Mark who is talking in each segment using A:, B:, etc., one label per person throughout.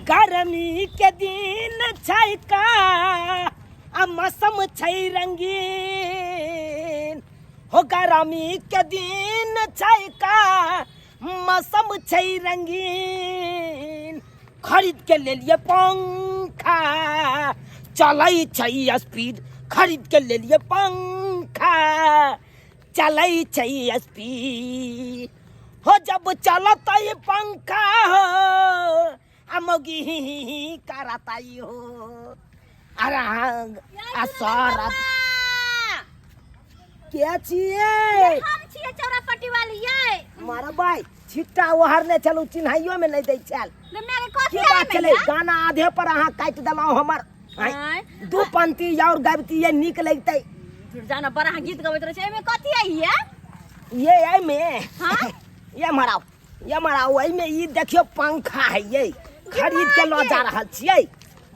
A: गर्मी के दिन छै का आ मौसम छै रंगीन हो गर्मी के दिन छै का मौसम छै रंगीन खरीद के ले लिए पंखा चलै छै स्पीड खरीद के ले लिए पंखा चलै छै स्पीड हो जब चलता ये पंखा हो अमोगी करताई हो अरे असर क्या छिए
B: हम छिए चौरापट्टी वाली ये
A: मारा भाई छिट्टा ओहर ने चलू चिन्हाइयो में नहीं दै चल
B: की
A: बात चले गाना आधे पर अहाँ काट देलौ हमर दू पंक्ति और गाबती ये निक लगतै
B: जाना बड़ा गीत गबैत रहे छै एमे कथि है
A: ये आई में हां ये मराओ आई में ई देखियो पंखा है ये खरीद के लो जा रहल छियै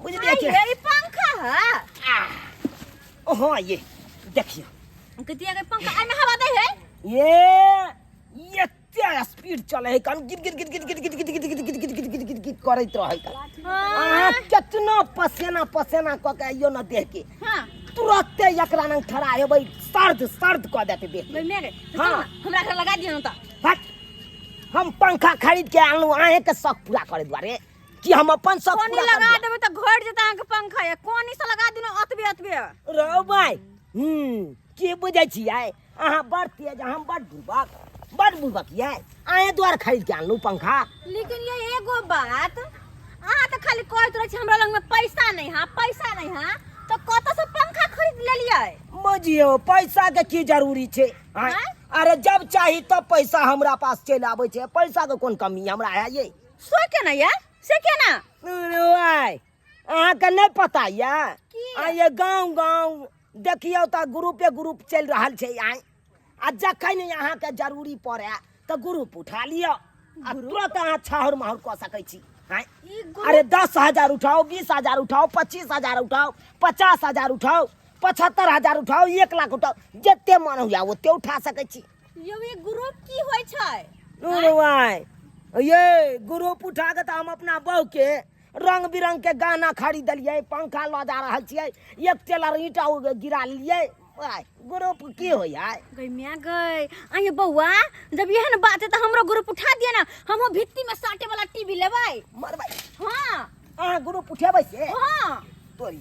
A: बुझलिए कि
B: ये पंखा है
A: ओहो ये देखियो
B: कतिया के पंखा आई में हवा दे है
A: ये तेज स्पीड चले है कन गिट गिट गिट गिट गिट गिट गिट गिट गिट गिट गिट गिट गिट गिट करैत रहै का कितना पसीना पसीना क के आइयो न देख के हां तुरंते एकरा न ठड़ा हेबै सर्द क देते देख
B: हां हमरा घर लगा दियो न त
A: हट हम पंखा खरीद के आनलू आए के शौक पूरा करे द्वारे कि हम अपन शौक पूरा
B: लगा देबै त घर जेता के पंखा है कोनी से लगा दिनो अतबे
A: रो भाई की बुझै छियै अहाँ बड़ तेज हम बड़ बुड़बक ये आए द्वार खरीद के आनलू पंखा
B: लेकिन ये एगो बात अहाँ त खाली कहत रहे छी हमरा लग में पैसा नहीं है तो कत से पंखा खरीद लेलिए
A: बुझियो पैसा के की जरूरी छे अरे जब चाही तब पैसा हमरा पास चल आबै छे पैसा के कोन कमी हमरा है ये
B: सो केना ये से केना
A: भाई अहाँ के नहीं पता ये ये गांव देखियो त ग्रुप चल रहल छे आ जखन यहाँ के जरूरी पड़े तो ग्रुप उठा लियो आ तुरंत अहाँ छहर महर क सकै छी अरे 10,000 उठाओ 20,000 उठाओ 25,000 उठाओ 50,000 उठाओ 75,000 उठाओ 1 लाख उठाओ जते मन होया ओते उठा सकै छी
B: ये ग्रुप की होय छै
A: ये ग्रुप उठा के त हम अपना बहू के रंग बिरंग के गाना खरीदलिए पंखा लो जा रहल छिए एक टेलर ईटा गिरा लिए ग्रुप की हो
B: गई मैं गई आये बउआ जब यह न बात है तो हमरो ग्रुप उठा दिया ना हम भित्ती में साटे वाला टीवी लेबै
A: मरबै
B: हां
A: ग्रुप उठेबै से
B: हां
A: तोरी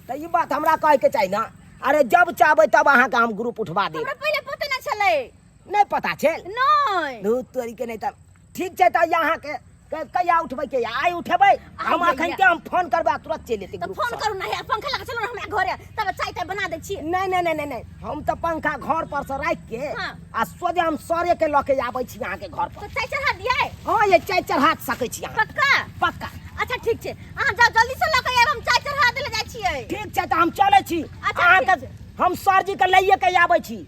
A: त ई बात हमरा कहे के चाहि ना अरे जब चाहबै तब अहाँ के हम ग्रुप उठवा देब
B: हमरा पहले पता न चले
A: नहीं पता छे
B: नहीं
A: तोरी के नहीं त ठीक छै त यहाँ के कहिया उठबै के आई उठेबै हम अखन के हम फोन करबा तुरंत चल एते ग्रुप
B: फोन करू ना पंखा लगा चलो हमरा घरे तब चाय बना दे छी
A: नहीं हम त पंखा घर पर से राख के आ सोजे हम सरे के लके आबै छी यहाँ के घर पर
B: तो चाय चढ़ा दिए
A: हां ये चाय चढ़ा सकै छी पक्का
B: अच्छा ठीक छै अहाँ जाओ जल्दी से लके आब हम चाय चढ़ा देले जाय छियै
A: ठीक छै त हम चलै छी अहाँ के हम सर जी के लइए के आबै छी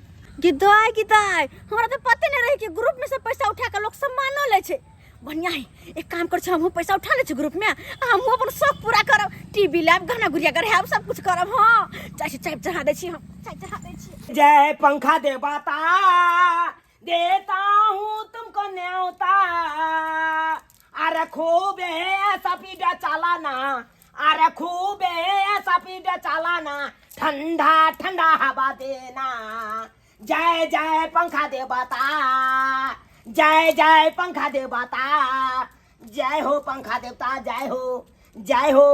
B: किदाई हमरा तो पते नहीं रहे कि ग्रुप में से पैसा उठा के लोग सम्मानो ले छै बढ़िया है एक काम कर हम पैसा उठा ले ग्रुप में हम अपन शौक पूरा करब टीवी लैब गाना गुड़िया करब सब कुछ करब हां चाय चढ़ा दे छी हम चाय चढ़ा दे छी
A: जय पंखा देवता देता हूँ तुमको न्योता अरे खूब ऐसा पीड़ा चलाना अरे खूब ऐसा पीड़ा चलाना ठंडा ठंडा हवा देना जय जय पंखा देवता जय पंखा देवता जय हो पंखा देवता जय हो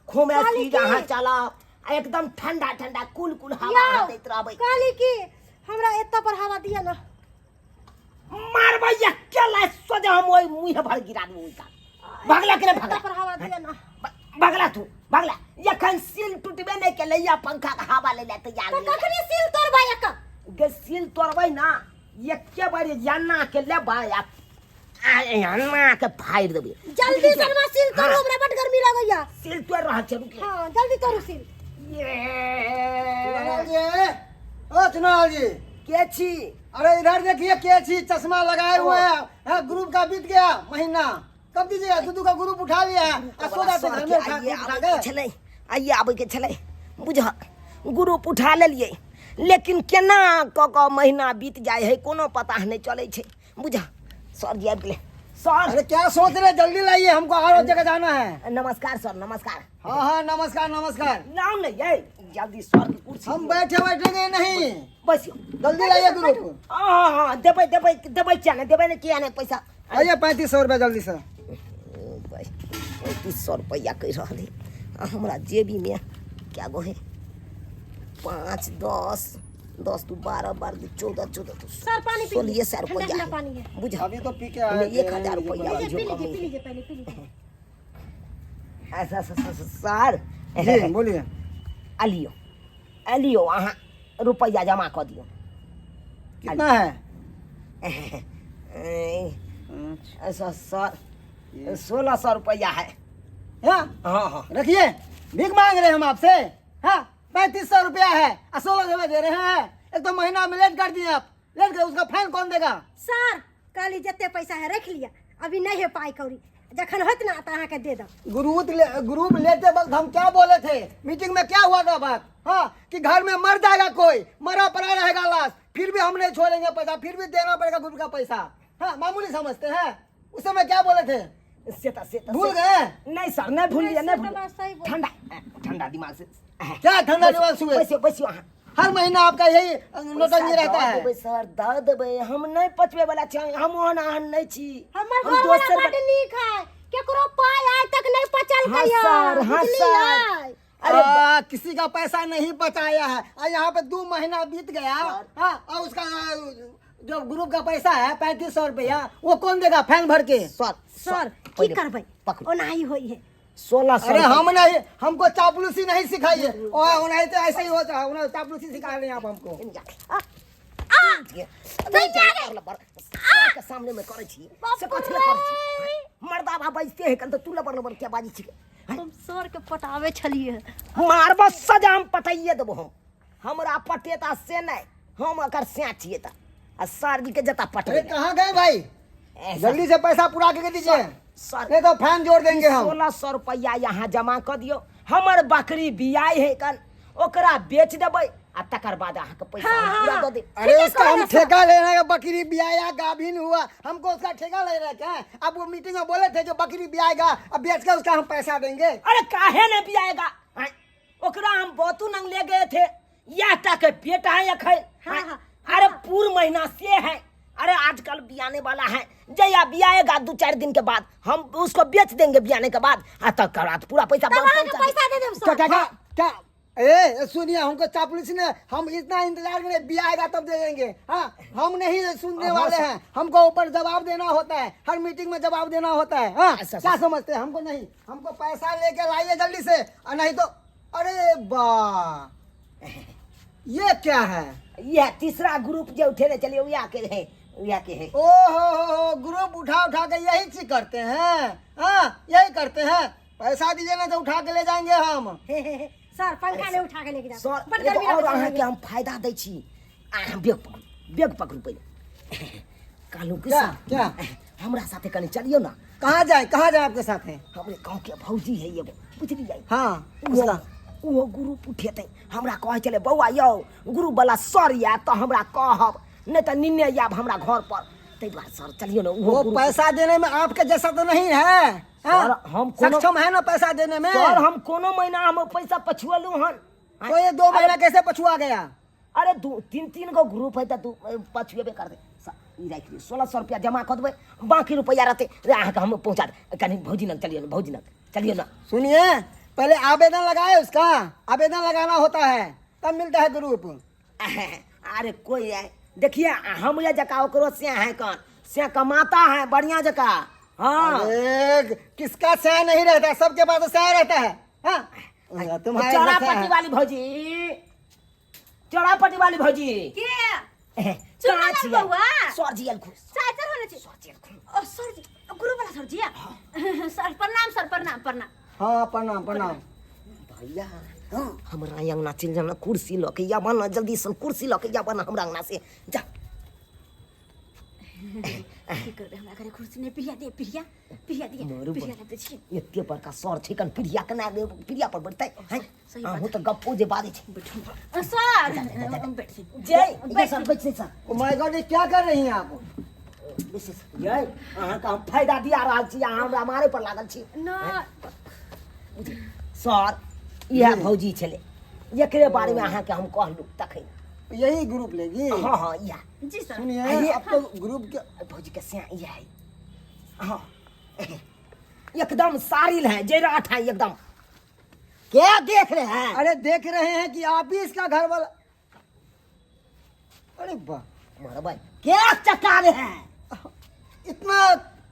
A: खूब स्पीड अहाँ चला एकदम ठंडा ठंडा कुल हवा देत रहबै
B: काली की हमरा एत्ता पर हवा दिया ना
A: मारबै अकेला सोजे हम ओइ मुंह भर गिरा देबै ओइ का भगला के भगला
B: पर हवा दिया ना
A: भगला यखन सील टूटबे नहीं के लइया पंखा का हवा ले ले तैयार
B: तो कखनी सील तोड़बै
A: सील तोड़बै ना एके बारी जाना के लेबै अन्ना के फाड़ देबै
B: जल्दी से सील तोड़ो हमरा बड गर्मी लगैया
A: सील तोड़ रहल छै रुक
B: हां जल्दी तोड़ो सील
C: चुनाव जी
A: के छी
C: अरे इधर देखिए के छी चश्मा लगाए हुए हैं ग्रुप का बीत गया महीना कब दीजिएगा दूधू का ग्रुप उठा लिया है सोदा से घर में उठा के
A: छलै आइए आबै के छलै बुझ ग्रुप उठा लेलिए लेकिन केना क महीना बीत जाए है कोनो पता नहीं चले छे बुझ सर जी आबि गेलै सर
C: अरे क्या सोच रहे, जल्दी लाइए, हमको और जगह जाना है।
A: नमस्कार सर, नमस्कार।
C: हाँ हाँ नमस्कार नमस्कार।
A: नाम नहीं है, जल्दी सर की कुर्सी
C: हम बैठे बैठेंगे नहीं,
A: बस
C: जल्दी लाइए ग्रुप।
A: हाँ देबै देबै देबै क्या नहीं, देबै नहीं क्या नहीं पैसा।
C: आइए 3500 रुपया जल्दी से।
A: 3500 रुपया कह रहा है हमारा जेबी में, क्या गो है 5 10 10 तो 12 12 14 14
B: सर पानी पी
A: 16,000
B: ठंडा
A: रुपया
B: पानी है।
A: बुझा
C: अभी तो पी के आए थे।
A: 1000 रुपया
B: पी
A: जो
B: लीजिए
A: कमी
B: पी लीजिए पहले पी लीजिए।
A: ऐसा सर
C: जी बोलिए।
A: अलियो अलियो अहाँ रुपया जमा कर दियो।
C: कितना है?
A: ऐसा सर 1600 रुपया है।
C: हाँ
A: हाँ हाँ
C: रखिए, भीख मांग रहे हैं हम आपसे। हाँ 3500 रुपया है, 1600 रुपया दे रहे हैं। एक तो महीना में लेट कर दिए आप, लेट कर उसका फाइन कौन देगा?
B: सर काली जते पैसा है रख लिया, अभी नहीं है पाई कौड़ी, जखन होत ना तो अहाँके दे दो।
C: ग्रुप लेते वक्त हम क्या बोले थे, मीटिंग में क्या हुआ था बात? हाँ कि घर में मर जाएगा कोई, मरा पड़ा रहेगा लाश, फिर भी हम नहीं छोड़ेंगे पैसा, फिर भी देना पड़ेगा ग्रुप का पैसा। हाँ मामूली समझते हैं, उस समय क्या बोले थे? भूल गए?
A: नहीं सर नहीं भूल लिया, नहीं भूल
B: सही बोल।
A: ठंडा ठंडा दिमाग से
C: क्या ठंडा दिमाग से हुए?
A: बैसियो बैसियो हाँ
C: हर महीना आपका यही नौटंकी रहता है।
A: सर दे देबै, हम नहीं पचबे वाला छी, हम ओहन अहन नहीं छी।
B: हमर
A: हम
B: घर
A: दोसर
B: वाला बड नीक है, केकरो पाई आज तक नहीं पचल
A: हाँ
B: कहियो।
A: सर, हाँ सर।
C: अरे किसी का पैसा नहीं बचाया है, और यहाँ पे 2 महीना बीत गया। हाँ और उसका जो ग्रुप का पैसा है 3500 रुपया, वो कौन देगा फैन भर के?
B: सर की करबै, ओनाही होई है।
A: 1600
C: अरे हम नहीं, हमको चापलूसी नहीं सिखाइए, और नहीं तो ऐसे ही होता है, उन्हें चापलूसी सिखा रहे हैं आप हमको।
A: के सामने में करे छी से कथि ला करे छी, मर्दा बा बजते है कन तो तू लबर लबर क्या बाजी छी।
B: हम सर के पटावे छलिए,
A: मारबा सजा हम पटाइए देबो, हम हमरा पटेता से नहीं, हम अकर से छिए त आ सर जी के जता
C: अरे
A: पटे।
C: कहाँ गए भाई, जल्दी से पैसा पूरा के दीजिए,
A: सर
C: नहीं तो फैन जोड़ देंगे हम।
A: 1600 रुपया यहाँ जमा कर दियो, हमर बकरी बियाई है कन ओकरा बेच देबै आ तकर बाद अहाँ के पैसा हम पूरा दे दे।
C: अरे उसका हम ठेका ले रहे हैं, बकरी ब्याया गाभिन हुआ, हमको उसका ठेका ले रहे क्या? अब वो मीटिंग में बोले थे जो बकरी ब्याएगा अब बेच कर उसका हम पैसा देंगे।
A: अरे काहे नहीं बियाएगा, हैं? ओकरा हम बोतू नंग ले गए थे, या टके पेट है या खाए। अरे पूर्ण महीना से है, अरे आजकल बियाने वाला है, जया बियाएगा 2-4 दिन के बाद हम उसको बेच देंगे, बियाने के बाद तक रात पूरा पैसा
B: पैसा दे देम
C: क्या
B: सर।
C: क्या क्या? ए सुनिए, हमको चापलूसी ने, हम इतना इंतजार करें, ब्याएगा तब दे देंगे। हाँ हम नहीं सुनने वाले हैं, हमको ऊपर जवाब देना होता है, हर मीटिंग में जवाब देना होता है। हाँ क्या समझते हैं? हमको नहीं, हमको पैसा लेके लाइए जल्दी से, और नहीं तो अरे वाह ये क्या है?
A: यह तीसरा ग्रुप जो उठे चलिए उया के है, उया के है।
C: ओ हो ग्रुप उठा उठा के यही चीज करते हैं। हाँ यही करते हैं, पैसा दीजिए ना तो उठा के ले जाएंगे हम।
B: सर पंखा ले उठा के लेके जाओ।
A: सर
B: बड़
A: एगो
B: गर्मी
A: और
B: लगता है।
A: अहाँ के हम फायदा दै छी, अहाँ बेग पकड़ू पहले कालू के
C: क्या
A: साथ
C: क्या?
A: हमरा साथे कनी चलियो ना।
C: कहाँ जाए आपके साथ है?
A: हमरे गांव के भौजी है एगो, बुझलियै?
C: हाँ
A: उसका वो ग्रुप उठेते, हमरा कहे चले बौआ यौ ग्रुप वाला सर या तो हमरा कहब, नहीं तो निन्ने याब हमरा घर पर, तै दुआरे सर चलियो ना।
C: वो पैसा देने में आपके जैसा तो नहीं है। हाँ?
A: सर, हम कोनो-
C: सक्षम है ना पैसा देने में?
A: सर हम कोनो महीना हम पैसा पछुअलू हन।
C: तो ये 2 महीना कैसे पछुआ गया?
A: अरे 2-3 गो ग्रुप है तो पछुएबे कर दे। ई राख लियो 1600 रुपया जमा कर देबै, बाकी रुपया रहते रे अहाँ के हम पहुंचा दे। कनी भौजी नक चलियो ना, भौजी नक चलियो ना।
C: सुनिए, पहले आवेदन लगाए, उसका आवेदन लगाना होता है तब मिलता है ग्रुप।
A: अरे कोई है देखिए, हम ये जका ओकरो से है कौन से कमाता है बढ़िया जका। हाँ
C: अरे किसका सह नहीं रहता, सबके पास तो सह रहता है। हाँ तुम्हारे
A: चौरापट्टी वाली भौजी, चौरापट्टी वाली भौजी
B: के
A: कहाँ
B: चुनाव
A: छियै?
B: बउआ
A: सर जी अलखु,
B: साइकिल होने चाहिए।
A: सर जी अलखु।
B: ओ सर जी, गुरु वाला सर जी है। सर प्रणाम, सर प्रणाम प्रणाम।
C: हाँ प्रणाम प्रणाम।
A: भैया हमरा अंगना चल जाना, कुर्सी ल के या बना जल्दी सन, कुर्सी ल के या बना हमरा अंगना से जा।
B: की करबे, हमरा घरे कुर्सी नहीं, पिलिया दे, पिलिया पिलिया दिया,
A: मोरू
B: पिलिया दे छी।
A: एते बड़का सर छै कन पिरिया के ना पिरिया पर बैठतै हैं?
B: सही
A: आ हो त गप्पो जे बाजे छै।
B: सर बैठ
A: जय ये सर बैठ से सर।
C: ओ माय गॉड, ये क्या कर रही हैं आप?
A: ये अहाँ का हम फायदा दिया रहल छी अहाँ हमरा मारे पर लागल छी
B: ना
A: सर यह भौजी छले एकरे बारे में अहाँ के हम कहलू तखन
C: यही ग्रुप लेगी?
A: हाँ हाँ या
B: जी सर
C: सुनिए आपको ग्रुप के
A: भौजी के सिया यह है हाँ एकदम सारिल है जयराठ है एकदम। क्या देख रहे हैं?
C: अरे देख रहे हैं कि आप ही इसका घर वाला। अरे वाह
A: हमारा भाई क्या चक्का रहे हैं?
C: इतना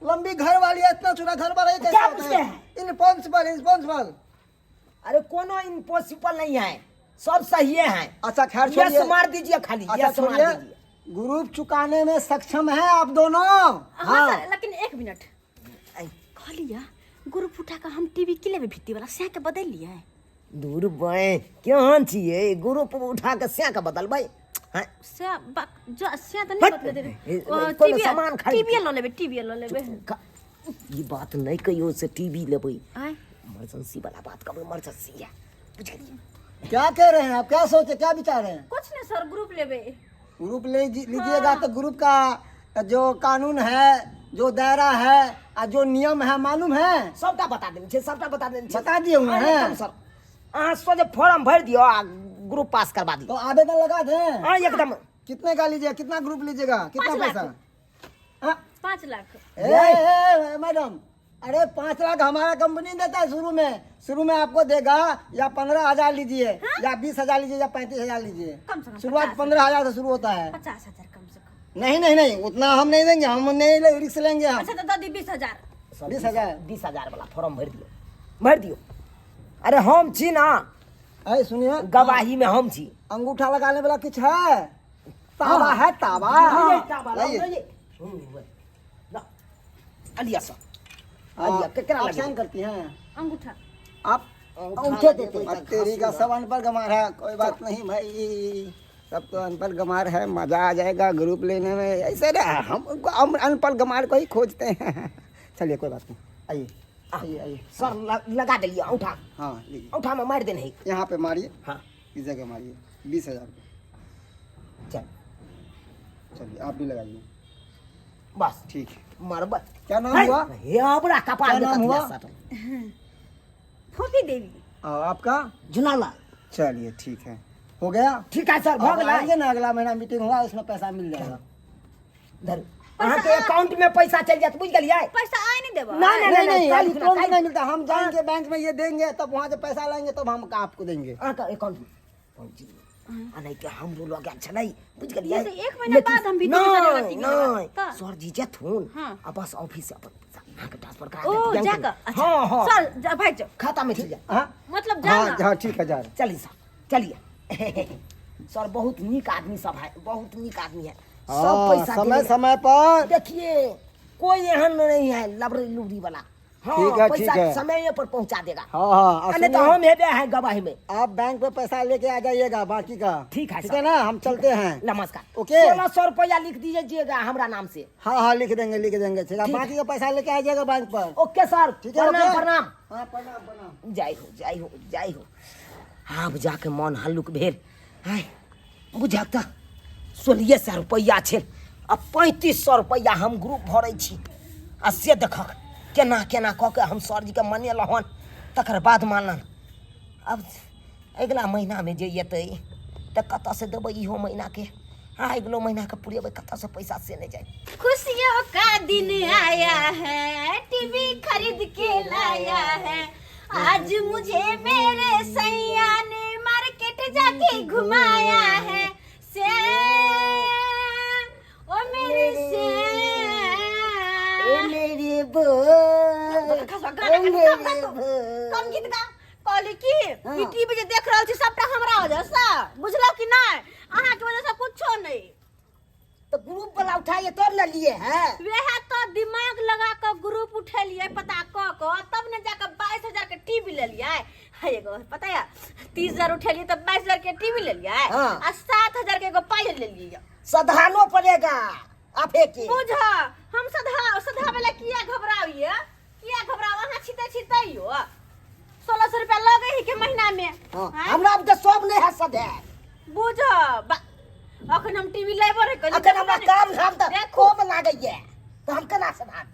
C: लंबी घर वाली है, इतना चूड़ा घर वाला है,
A: क्या
C: कैसे होता
A: पूछते
C: है?
A: हैं?
C: इम्पॉसिबल।
A: अरे कोनो इम्पॉसिबल नहीं है, सब सही है।
C: अच्छा खैर
A: यस
C: छोड़िए।
A: मार दीजिए खाली
C: अच्छा
A: यस मार
C: छोड़िए,
A: दीजिए।
C: ग्रुप चुकाने में सक्षम है आप दोनों?
B: हाँ सर लेकिन एक मिनट कहलिया ग्रुप उठा कर हम टीवी के लिए भित्ती वाला से के बदल लिया है।
A: दूर बे क्यों छिए ग्रुप उठा के सिया के बदल भाई हैं
B: से जो से तो नहीं बदल दे
A: कोनो सामान खरीद
B: टीवी लो लेबे टीवी लो लेबे।
A: ये बात नहीं कहियो से टीवी लेबै
B: आय
A: इमरजेंसी वाला बात कब इमरजेंसी है बुझ गई।
C: क्या कह रहे हैं आप? क्या सोचे, क्या विचार है?
B: कुछ नहीं सर ग्रुप लेबे।
C: ग्रुप लीजिएगा तो ग्रुप का जो कानून है, जो दायरा है और जो नियम है मालूम है?
A: सबटा बता देने छे, सबटा बता देने छे।
C: बता दिए हुए हैं।
A: एकदम सर अहाँ सोचे फॉर्म भर दियो आ ग्रुप पास करवा दियो।
C: तो आवेदन लगा दें।
A: हाँ एकदम।
C: कितने का लीजिएगा? कितना ग्रुप लीजिएगा? कितना
B: 5 लाख।
C: पैसा? हाँ?
B: 5 लाख।
C: मैडम, अरे 5 लाख हमारा कंपनी देता है शुरू में आपको देगा या 15,000 लीजिए या 20,000 लीजिए या 35,000 लीजिए।
B: कम से कम
C: शुरुआत 15,000 से शुरू होता है।
B: 50,000 कम से कम।
C: नहीं उतना हम नहीं देंगे, हम नहीं रिस्क लेंगे हम।
B: अच्छा तो दादी 20,000।
C: 20,000
A: वाला फॉर्म भर दियो। अरे हम छी ना
C: अरे सुनिए,
A: गवाही में हम छी।
C: अंगूठा लगाने वाला कुछ है? ताबा है ताबा। लाइए।
A: अलिया सर
C: आप साइन करती हैं?
B: अंगूठा
C: आप
A: अंगूठे देते हैं।
C: तेरी का सब अनपढ़ गमार है, कोई बात नहीं भाई, सब तो अनपढ़ गमार है, मजा आ जाएगा ग्रुप लेने में। ऐसे ना हम अनपढ़ गमार को ही खोजते हैं। चलिए कोई बात नहीं, आइए।
A: सर लगा दिलिए अंगूठा।
C: हाँ लीजिए,
A: अंगूठा में मार देने है।
C: यहाँ पे मारिए।
A: हाँ
C: इस जगह मारिए। 20,000
A: चल
C: चलिए आप भी लगाइए।
A: बस
C: ठीक है।
A: मरब
C: क्या नाम हुआ?
A: ये बड़ा कपाल
C: क्या नाम हुआ?
B: फोफी देवी।
C: आपका?
A: जुनाला।
C: चलिए ठीक है, हो गया।
A: ठीक है सर
C: अब
A: भग
C: आएंगे ना, अगला महीना मीटिंग हुआ, उसमें पैसा मिल जाएगा।
A: धर अहाँ के अकाउंट में पैसा चल जात बुझ गेलिए।
B: पैसा आए नहीं देबो।
C: नहीं
A: काल्हि
C: तुरंत
A: खुना,
C: नहीं मिलता। हम जाएंगे बैंक में, ये देंगे तब वहाँ से पैसा लाएंगे तब हम आपको देंगे।
A: अहाँ के अकाउंट में पहुंच नहीं के हम लोग लगा छलै बुझ गेलिए।
B: जैसे 1 महीना बाद हम भीतर चले जाती
A: नहीं सर जी जेथुन
B: हाँ।
A: अब बस ऑफिस से अपन पैसा अहाँ के ट्रांसफर करा
B: ओ
A: देत बैंक में।
B: जाकर
A: हाँ हाँ
B: सर जा भाई जाओ
A: खाता में चल जा।
C: हाँ
B: मतलब जाना।
C: हाँ ठीक है, जा रहे।
A: चलिए सर चलिए। सर बहुत नीक आदमी सब है, बहुत नीक आदमी है। सब पैसा
C: समय
A: देंगे।
C: समय पर।
A: देखिए कोई एहन नहीं है लबड़ी लुबड़ी वाला। हाँ,
C: ठीक है,
A: पैसा
C: ठीक है।
A: समय पर पहुंचा देगा।
C: हाँ और
A: नहीं तो
C: सुनिए,
A: हम हेबे हैं गवाही में।
C: आप बैंक में पैसा लेके आ जाइएगा बाकी का।
A: ठीक है
C: ठीक
A: सर।
C: है ना, हम चलते हैं।
A: नमस्कार।
C: ओके।
A: 1600 रुपया लिख दीजिएगा हमरा नाम से।
C: हाँ लिख देंगे ठीक है।
A: ठीक
C: बाकी का पैसा लेके आ जाइएगा बैंक पर।
A: ओके सर
C: ठीक है,
A: प्रणाम
C: ओके।
A: प्रणाम।
C: हाँ प्रणाम।
A: जय हो। अब जाके मन हल्लुक भेल। आय बुझाता 1600 रुपया छे, अब 3500 रुपया हम ग्रुप भरै छी। आ से देखक केना कऽ के हम सर जी के मनेलहन, तकर बाद मानलन। अब अगला महीना में जे एतै तऽ कतऽ से देबै इहो महीना के। हाँ अगलो महीना के पुरेबै कतऽ से पैसा से नहीं जाए।
B: खुशियों का दिन आया है, टीवी खरीद के लाया है। आज मुझे मेरे सैया ने मार्केट जाके घुमाया है। से ओ मेरी से
A: मेरी
B: कम गीत गा कहली की ई टीवी जे देख रहल छी सबटा हमरा वजह से, बुझलौ कि नहीं? अहाँ के वजह से कुछो नहीं।
A: तो ग्रुप वाला उठाइए तब न लिए है।
B: वह तो दिमाग लगा कर ग्रुप उठेलिए पता क तब ने जाकर 22,000 के टीवी ले लिया है। एगो पता है 30,000 उठेलिए तब 22,000 के टीवी ले लिया है।
A: हाँ।
B: और 7,000 के एगो पायल ले लिया।
A: सधानो पड़ेगा आपे के।
B: बुझ हम सधा वाला किया घबराइए, किया घबराओ? अहाँ छितैयो 1600 रुपया लगे ही के महीना में।
A: हाँ,
B: हाँ?
A: हमरा अब तो सब नहीं है सधे।
B: बुझ अखन हम टीवी लेबो रे कल।
A: अखन हमरा काम धाम त खूब लागैए। तो हम केना से भाग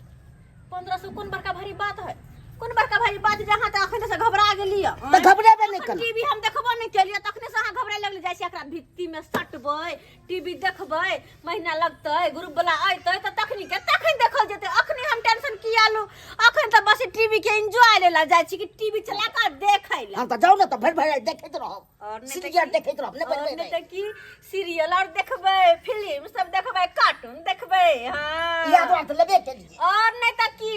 B: 1500 कौन बड़का भारी बात है? कौन बड़का भारी बात जहाँ तक अखन से घबरा गेलिए?
A: तो घबरेबे नहीं कर
B: टीवी हम देखबो नहीं केलिए तखने से अहाँ घबराए लगले जाइ छै एकरा भित्ती में सटबै टीवी देखबै महीना लगतै ग्रुप वाला आइतै त तखनी के तखन देखल जेतै अखनी हम टेंशन किया लो अखन त बस टीवी के एंजॉय लेला जाइ छी कि टीवी चला कर देखै ला
A: हम तो जाओ ना तो भर भर देखैत रहो
B: और नहीं
A: सीरियल देखैत रहो ने
B: और नहीं त की सीरियल और देखबै फिल्म सब देखबै कार्टून देखबै हां
A: याद बात लेबे के लिए
B: और नहीं त की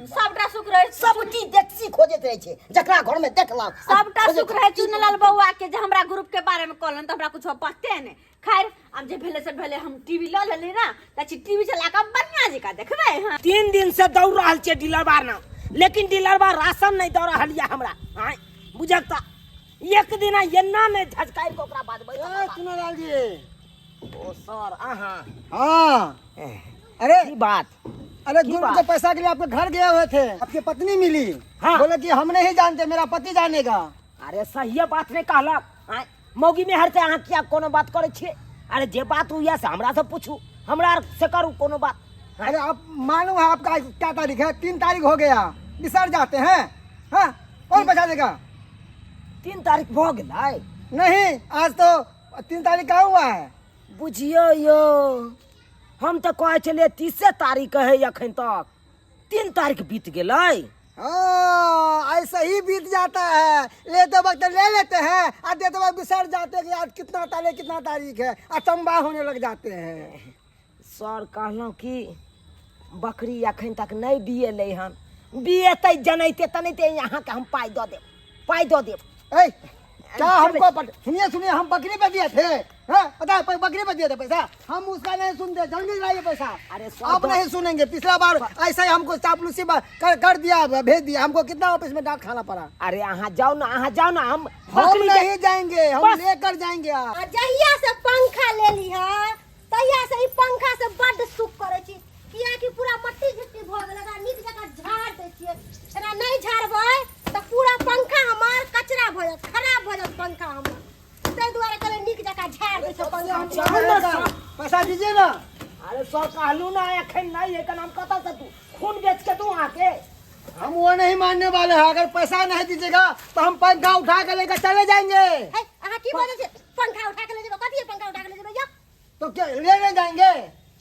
B: सबटा सुख रहे
A: सब चीज देखसी खोजत रहे छे जकरा घर में देखला
B: सबटा सुख रहे चुनलाल बउआ के जे हमरा ग्रुप के बारे में कहलन त हमरा कुछ पते नहीं खैर अब जे भेले से भेले हम टीवी ल लेली ना त टीवी चला के बढ़िया जका देखबै हां
A: 3 दिन से दौड़ रहल छे डीलरबा ना लेकिन डीलरबा राशन नहीं दौ रहल या हमरा हां बुझक त एक दिन एन्ना नहीं झटकाई के ओकरा बाद
C: ए चुनालाल जी
A: ओ सर आहा
C: हाँ अरे
A: की बात
C: अरे
A: की
C: ग्रुप
A: बात?
C: के पैसा के लिए आपके घर गए हुए थे आपकी पत्नी मिली
A: हाँ।
C: बोले कि हम नहीं जानते मेरा पति जानेगा
A: अरे सही बात नहीं कहला आय मौगी में हर से अहाँ क्या कोनो बात करे छे अरे जे बात हुई से हमरा से पूछू हमरा से करू कोनो बात
C: अरे आप मालूम है आपका आज क्या तारीख है 3 तारीख हो गया बिसर जाते हैं हाँ कौन बचा देगा
A: 3 तारीख भ गेलै
C: नहीं आज तो 3 तारीख का हुआ है
A: बुझियो यो हम तो कहे चले 30 तारीख है अखन तक 3 तारीख बीत गेलै
C: हाँ ऐसा ही बीत जाता है लेते वक्त ले लेते हैं और देते वक्त बिसर जाते हैं कि आज कितना तारीख है अचंबा होने लग जाते हैं
A: सर कहलौं कि बकरी अखन तक नहीं बिएलै हन बिएतै जनैते तनैते यहाँ के हम पाई दऽ देब
C: ए, क्या हमको सुनिए हम बकरी पे दिए थे हाँ पता है बकरी पे दिए थे पैसा हम उसका नहीं सुनते जल्दी लाइए पैसा
A: अरे
C: आप नहीं सुनेंगे पिछला बार ऐसा ही हमको चापलूसी कर दिया भेज दिया हमको कितना ऑफिस में डांट खाना पड़ा
A: अरे अहाँ जाओ ना हम
C: हम नहीं जाएंगे हम लेकर जाएंगे आप
B: जहिया से पंखा ले ली है तहिया से ई पंखा से बड सुख करे छी किया कि पूरा मट्टी झिट्टी भ गेल एकरा नीक जका झाड़ दे छियै एकरा नहीं झाड़बै त पूरा पंखा हमार कचरा भ जात खराब भ जात पंखा हमर तै दुआरे कहले नीक जका झाड़ दे छै पंखा
C: पैसा दीजिए ना
A: अरे सर कहलू ना अखन नहीं है नाम कता से तू खून बेच के तू आके
C: हम वो नहीं मानने वाले हैं अगर पैसा नहीं दीजिएगा तो हम पंखा उठा के लेकर चले जाएंगे
B: है अहाँ की बोले छै पंखा उठा के ले जेबै कथि पंखा उठा के ले जेबै या
C: तो क्या लेने जाएंगे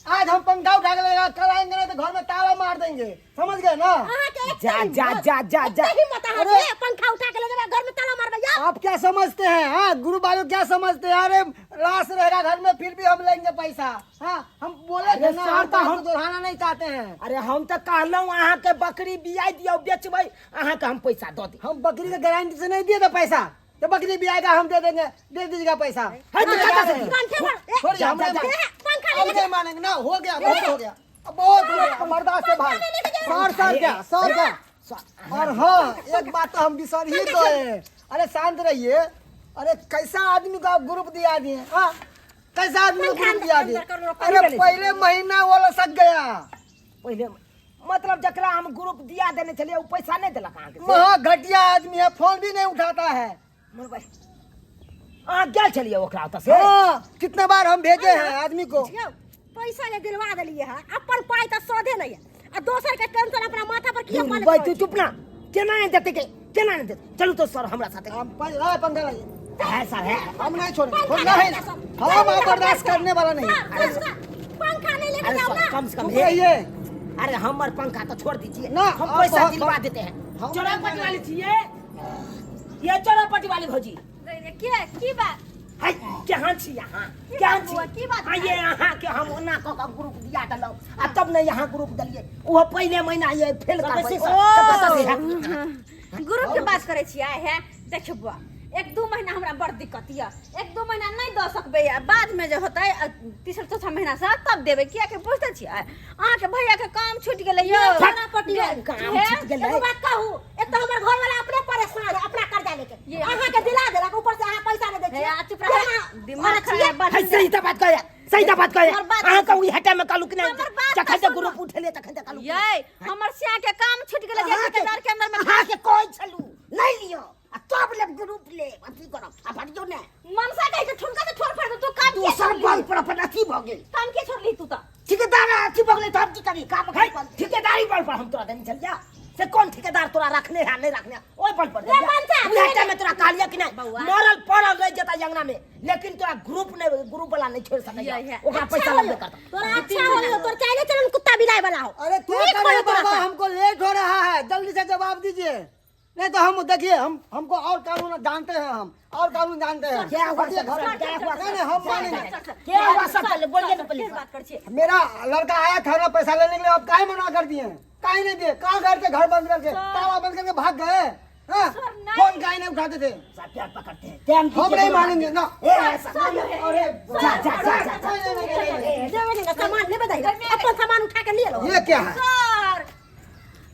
C: आज हम पंखा उठा के लेगा कल आएंगे ना तो घर में ताला मार देंगे समझ गए ना
B: अहाँ के
A: जा
B: सही मत अहाँ पंखा उठा के ले जेबै घर में ताला मारबै या
C: आप क्या समझते हैं हाँ गुरु वालों क्या समझते हैं अरे लाश रहेगा घर में फिर भी हम लेंगे पैसा हाँ हम बोले थे ना हम तो दोहराना नहीं चाहते हैं
A: अरे हम तो कहलौं अहाँ के बकरी बियाई दियो बेचबै अहाँ के हम पैसा दऽ दी
C: हम बकरी के गारंटी से नहीं दिए थे पैसा तो बकरी भी आएगा हम दे देंगे दे दीजिएगा पैसा
A: है तो कता से
C: छोड़िए हम नहीं मानेंगे ना हो गया बहुत हो गया अब बहुत बर्दाश्त है भाई सर क्या और हाँ एक बात तो हम बिसर ही गए अरे शांत रहिए अरे कैसा आदमी का ग्रुप दिया दिए हाँ कैसा आदमी को ग्रुप दिया दिए अरे पहले महीना वो लसक गया
A: पहले मतलब जकरा हम ग्रुप दिया देने चलिए वो पैसा नहीं देलक अहाँ के
C: महा घटिया आदमी है फोन भी नहीं उठाता है
A: अहाँ गेल छलिए ओकरा ओतऽ से
C: हाँ कितने बार हम भेजे हैं आदमी को
B: पैसा के दिलवा देलिए है अपन पाई त सोधे नहीं है आ दोसर के टेंशन अपना माथा पर किया
A: भाई तू चुप ना केना नहीं देते के केना नहीं देते चलो तो सर हमरा साथे
C: हम पंखा लाइए
A: है सर है
C: हम नहीं छोड़ेंगे नहीं हम आप बर्दाश्त करने वाला नहीं
B: पंखा नहीं लेके
A: अरे
B: जाओ
A: सर
B: ना
A: कम से कम
C: ये
A: अरे हमर पंखा तो छोड़ दीजिए
C: ना,
A: हम
C: आप
A: पैसा
C: बहुत-
A: दिलवा देते हैं
C: हम-
A: चौरापटी वाली चाहिए ये चौरापटी वाली भौजी
B: की बात
A: है केहन छी यहाँ केहन छी
B: की बात
A: हाँ ये यहाँ के हम ओना कऽ के ग्रुप दिया देलौं आ तब ने यहाँ ग्रुप दिलिए वो पहले महीना ये फेल कर
B: ग्रुप के बात करे छियै है देखबो 1-2 महीना हमरा बड़ दिक्कत या 1-2 महीना नहीं द सकबे या बाद में जे होतै तीसरा चौथा महीना से तब देबे किया के बुझते छियै अहाँ के भैया के काम छूट गेलै यो
A: काम छूट गेलै।
B: एगो बात कहू एक तो हमर घर वाला अपने परेशान है अपना कर्जा लेके अहाँ के दिला देलक ऊपर से अहाँ पैसा नहीं दै छियै चुप रह दिमाग खराब बात
A: है सही तो बात कहे अहाँ के उही हटा में कहलू कि नहीं जखन से ग्रुप उठेले तखन से कहलू
B: ये हमर सिया के काम छूट गेलै जे ठेकेदार के अंदर में
A: अहाँ के कोई छलू नहीं लियो आ तब ले ग्रुप ले अथी करब आ भटियो ने
B: मनसा कहि के ठुनका से ठोर फाड़ दे तू काम
A: तू सब बल पर अपन अथी भ गेल
B: काम के छोड़ली तू त
A: ठेकेदार बगले तो हम की कभी काम ठेकेदारी पर हम तोरा देने चल जा से कौन ठेकेदार तोरा रखने है नहीं रखने ओए पर बुझाता में तोरा कहलिया कि नहीं मरल पड़ल रह जता जंगना में लेकिन तोरा ग्रुप वाला नहीं छोड़ सके ओकरा पैसा लगबे करता
B: तोरा अच्छा हो तोर चाहे चलन कुत्ता बिलाई वाला हो
C: अरे क्या करे बाबा, हमको लेट हो रहा है, जल्दी से जवाब दीजिए, नहीं तो हम देखिए हमको और कानून जानते हैं, हम और कानून जानते हैं।
A: क्या हुआ
C: हटिए घर में, क्या हुआ? नहीं, हम मानेंगे।
A: क्या हुआ सब पहले बोलिए ना पुलिस
B: बात कर छे
C: मेरा लड़का आया था ना पैसा लेने के लिए, अब काहे मना कर दिए? काहे नहीं दिए? कहाँ गए थे? घर बंद करके ताला बंद करके भाग गए? हाँ? फोन काहे नहीं उठाते थे?
A: प्यार पकड़ते हैं
C: हम नहीं मानेंगे ना।
A: अरे
B: सामान ले बताइए अपन सामान उठा के लिए लो
C: ये क्या है?
B: सर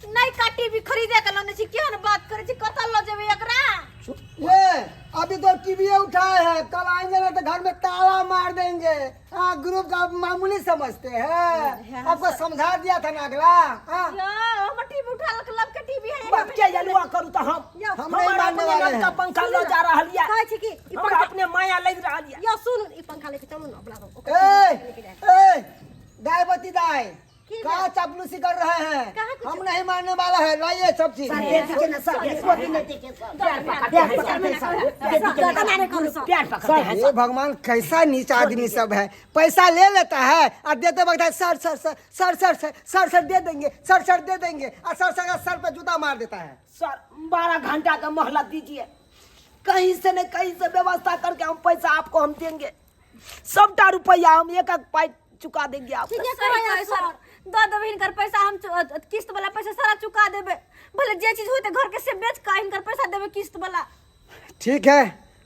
B: नहीं का टीवी खरीदे के लाने छी क्यों न बात करे छी कतल ल जेबे एकरा
C: ये अभी तो टीवी उठाए हैं, कल आएंगे ना तो घर में ताला मार देंगे। ग्रुप का मामूली समझते हैं, आपको समझा दिया था ना अगला।
B: हम टीवी उठा लब के टीवी है
A: बाप के जलवा करू तो हम
C: नहीं मानने वाले हैं।
A: का पंखा ले जा रहा लिया
B: कहै छी कि ई
A: हमरा अपने माया ले रहा लिया
B: या सुन ई पंखा लेके चलू ना अपना
C: ए गायबती दाई का चापलूसी कर रहे हैं? हम नहीं मानने वाला है, लाइए सब चीज। ये भगवान कैसा नीच आदमी सब है, पैसा ले लेता है और देते वक्त है sir sir sir sir sir sir sir sir दे देंगे, सर सर दे देंगे और सर सर का सर पे जूता मार देता है।
A: सर 12 घंटा का मोहलत दीजिए, कहीं से न कहीं से व्यवस्था करके हम पैसा आपको हम देंगे, सबटा रुपया हम एक एक पाई चुका देंगे आपको।
B: सर दो देबे इनकर पैसा हम किस्त वाला पैसा सारा चुका देबे, भले जे चीज होते घर के से बेच का इनकर पैसा देबे किस्त वाला।
C: ठीक है,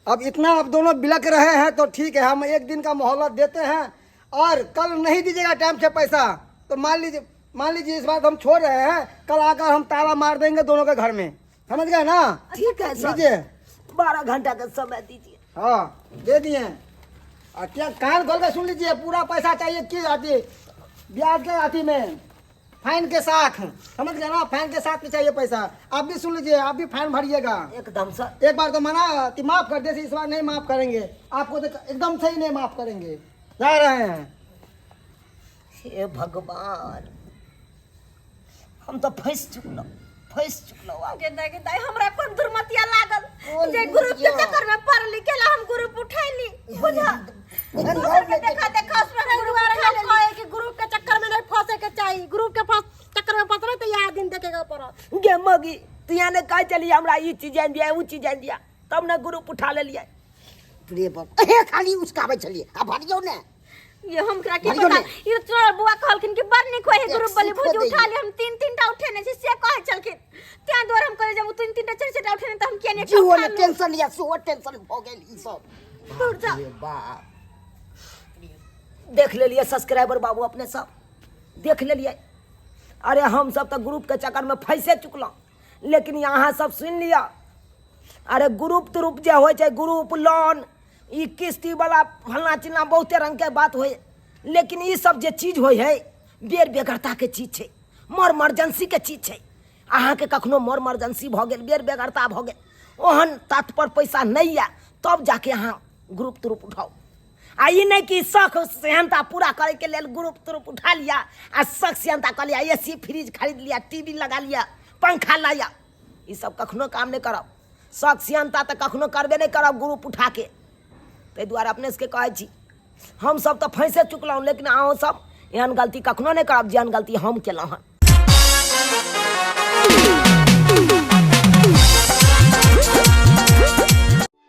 C: अब इतना आप दोनों बिलक रहे हैं तो ठीक है, हम एक दिन का मोहलत देते हैं और कल नहीं दीजिएगा टाइम से पैसा तो मान लीजिए इस बात हम छोड़ रहे हैं, कल आकर हम ताला मार देंगे दोनों के घर में, समझ गए ना?
A: ठीक है सर,
C: दीजिए
A: 12 घंटा का समय दीजिए।
C: हाँ दे दिए। और क्या कान खोल के सुन लीजिए, पूरा पैसा चाहिए की आती ब्याज के आती में फाइन के साथ, समझ गए ना? फाइन के साथ में चाहिए पैसा। आप भी सुन लीजिए, आप भी फाइन भरिएगा
A: एकदम सर।
C: एक बार तो मना कि माफ कर दे, इस बार नहीं माफ करेंगे आपको, तो एकदम सही नहीं माफ करेंगे, जा रहे हैं।
A: हे भगवान, हम तो फंस चुकलो
B: के दाई हमरा कोन दुर्मतिया लागल जे ग्रुप के चक्कर में पढ़ लिखेला हम ग्रुप उठैली बुझा दूसर के देखा उसमें ग्रुप उठा ले कि ग्रुप के चक्कर में नहीं फंसे के चाहिए, ग्रुप के चक्कर में फंसबे तो यह दिन देखेगा पड़त।
A: गे मगी तू यहाँ ने कह चली हमरा ये चीज जान दिया वो चीज जान दिया तब ना ग्रुप उठा ले लिया।
C: प्रिय बाबा हे खाली उसका आवे चलिए, अब हटियो ने।
B: ये हम क्या की पता ये तोर बुआ कहलखिन कि बड़ निक होय ग्रुप वाली भुज उठा ले, हम 3-3टा उठेने से कहे चलखिन त्या द्वार हम करे जब 3-3टा 4-4टा उठेने त हम केने
C: जीव ने टेंशन लिया, सो टेंशन हो गेल ई सब।
B: दूर जा
C: बाप
A: देख ले लिए सब्सक्राइबर बाबू अपने सब देख ले लिए। अरे हम सब तो ग्रुप के चक्कर में फंसे चुकल, लेकिन यहाँ सब सुन लिया। अरे ग्रुप तुरुप जे हो ग्रुप लोन ई किस्ती वाला फलना चिलना बहुते रंग के बात हो, लेकिन ये सब जे चीज हो है बेर बेगरता के चीज है, मर मर्जेंसी के चीज है। अहाँ के कखनो मर मर्जेंसी भ गेल, बेर बेगरता भ गेल, ओहन तात पर पैसा नहीं है तब जाके अहाँ ग्रुप तुरुप उठाओ। आ ई नहीं कि शौक सेहनता पूरा करे के लेल ग्रुप तुरुप उठा लिया आ शौक सेहनता कर लिया, एसी फ्रिज खरीद लिया, टीवी लगा लिया, पंखा लाया, ये सब कखनो काम नहीं करब। शौक सेहनता तो कखनो करबे नहीं करब ग्रुप उठा के। ताहि दुआरे अपने से कहै छी हम सब तो फंसे चुकलहुँ, लेकिन अहूँ सब एहन गलती कखनो नहीं करब जेहन गलती हम केलहुँ हन।